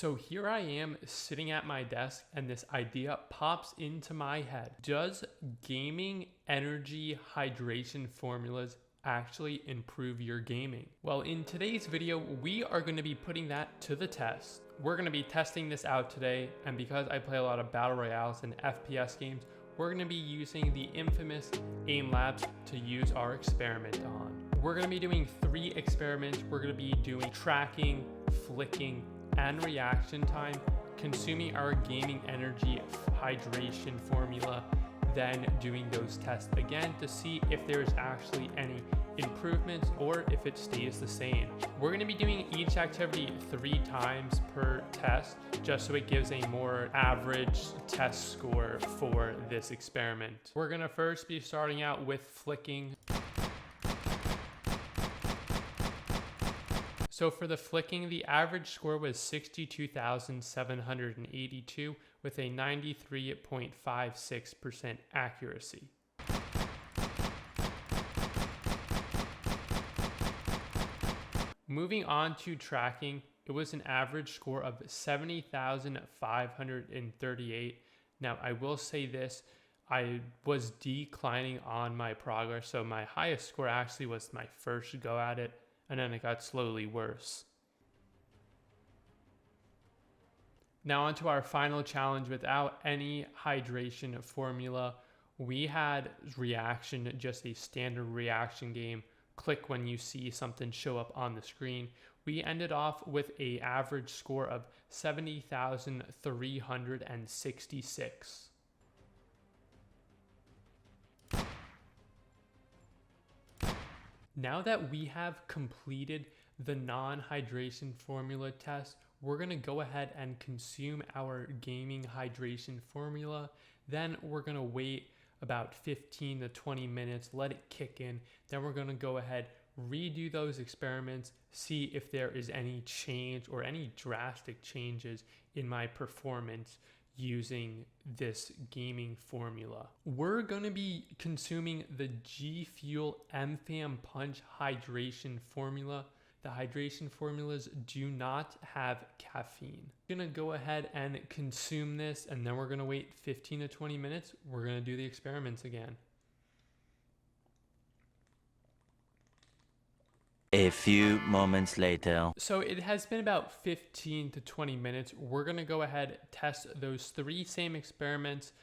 So here I am sitting at my desk and this idea pops into my head. Does gaming energy hydration formulas actually improve your gaming? Well, in today's video, we are going to be putting that to the test. We're going to be testing this out today, and because I play a lot of battle royales and FPS games, we're going to be using the infamous Aim Labs to use our experiment on. We're going to be doing 3 experiments. We're going to be doing tracking, flicking, and reaction time, consuming our gaming energy hydration formula, then doing those tests again to see if there's actually any improvements or if it stays the same. We're going to be doing each activity 3 times per test, just so it gives a more average test score for this experiment. We're going to first be starting out with flicking. So for the flicking, the average score was 62,782 with a 93.56% accuracy. Moving on to tracking, it was an average score of 70,538. Now I will say this, I was declining on my progress, so my highest score actually was my first go at it, and then it got slowly worse. Now onto our final challenge without any hydration formula. We had reaction, just a standard reaction game. Click when you see something show up on the screen. We ended off with an average score of 70,366. Now that we have completed the non-hydration formula test, we're going to go ahead and consume our gaming hydration formula. Then we're going to wait about 15 to 20 minutes, let it kick in. Then we're going to go ahead, redo those experiments, see if there is any change or any drastic changes in my performance using this gaming formula. We're going to be consuming the G Fuel MFAM Punch hydration formula. The hydration formulas do not have caffeine. I'm going to go ahead and consume this, and then we're going to wait 15 to 20 minutes. We're going to do the experiments again. A few moments later. So it has been about 15 to 20 minutes. We're going to go ahead, test those 3 same experiments,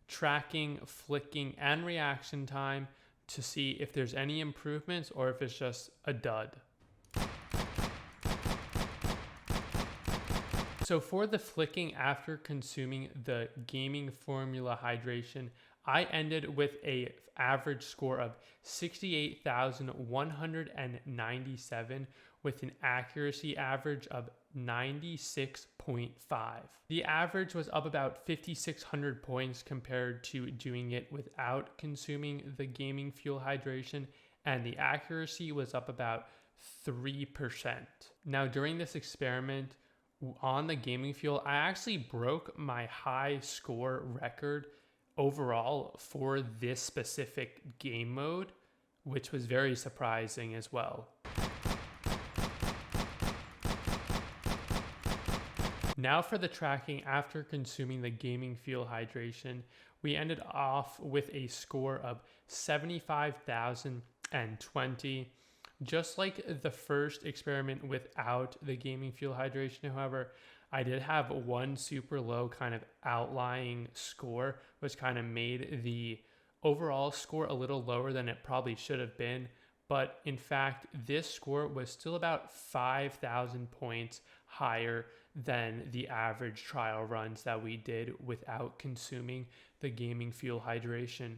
tracking, flicking, and reaction time, to see if there's any improvements or if it's just a dud. So for the flicking after consuming the gaming formula hydration, I ended with an average score of 68,197 with an accuracy average of 96.5. The average was up about 5,600 points compared to doing it without consuming the gaming fuel hydration, and the accuracy was up about 3%. Now during this experiment, on the gaming fuel, I actually broke my high score record overall for this specific game mode, which was very surprising as well. Now for the tracking after consuming the gaming fuel hydration, we ended off with a score of 75,020. Just like the first experiment without the gaming fuel hydration, however, I did have one super low kind of outlying score, which kind of made the overall score a little lower than it probably should have been. But in fact, this score was still about 5,000 points higher than the average trial runs that we did without consuming the gaming fuel hydration.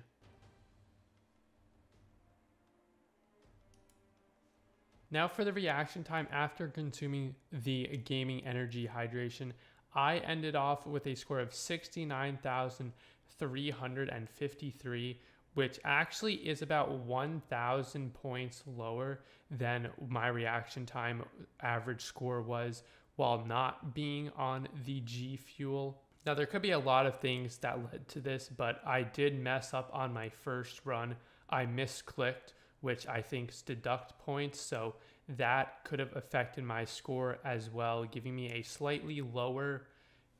Now for the reaction time after consuming the gaming energy hydration, I ended off with a score of 69,353, which actually is about 1,000 points lower than my reaction time average score was while not being on the G Fuel. Now there could be a lot of things that led to this, but I did mess up on my first run. I misclicked, which I think deduct points, so that could have affected my score as well, giving me a slightly lower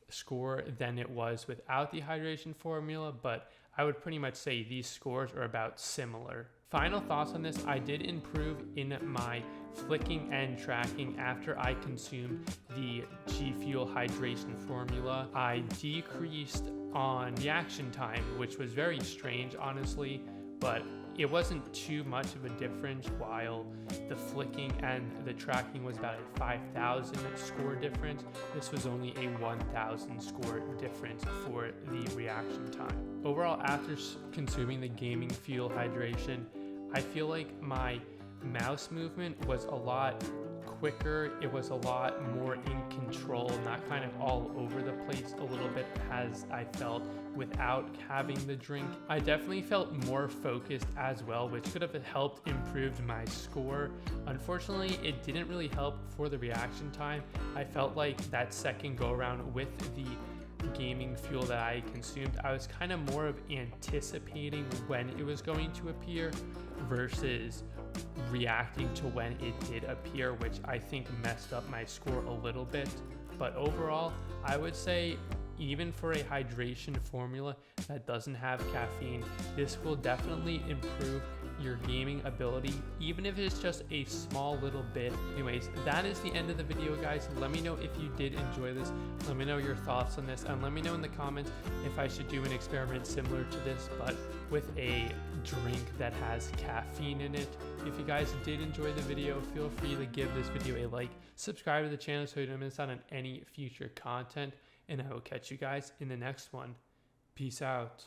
score than it was without the hydration formula, but I would pretty much say these scores are about similar. Final thoughts on this: I did improve in my flicking and tracking after I consumed the G Fuel hydration formula. I decreased on reaction time, which was very strange, honestly, but it wasn't too much of a difference, while the flicking and the tracking was about a 5,000 score difference. This was only a 1,000 score difference for the reaction time. Overall, after consuming the Gaming Fuel hydration, I feel like my mouse movement was a lot quicker. It was a lot more in control, not kind of all over the place a little bit as I felt without having the drink. I definitely felt more focused as well, which could have helped improve my score. Unfortunately, it didn't really help for the reaction time. I felt like that second go around with the Gaming Fuel that I consumed, I was kind of more of anticipating when it was going to appear versus reacting to when it did appear, which I think messed up my score a little bit. But overall, I would say even for a hydration formula that doesn't have caffeine, this will definitely improve your gaming ability, even if it's just a small little bit. Anyways, that is the end of the video, guys. Let me know if you did enjoy this. Let me know your thoughts on this, and let me know in the comments if I should do an experiment similar to this, but with a drink that has caffeine in it. If you guys did enjoy the video, feel free to give this video a like, subscribe to the channel so you don't miss out on any future content, and I will catch you guys in the next one. Peace out.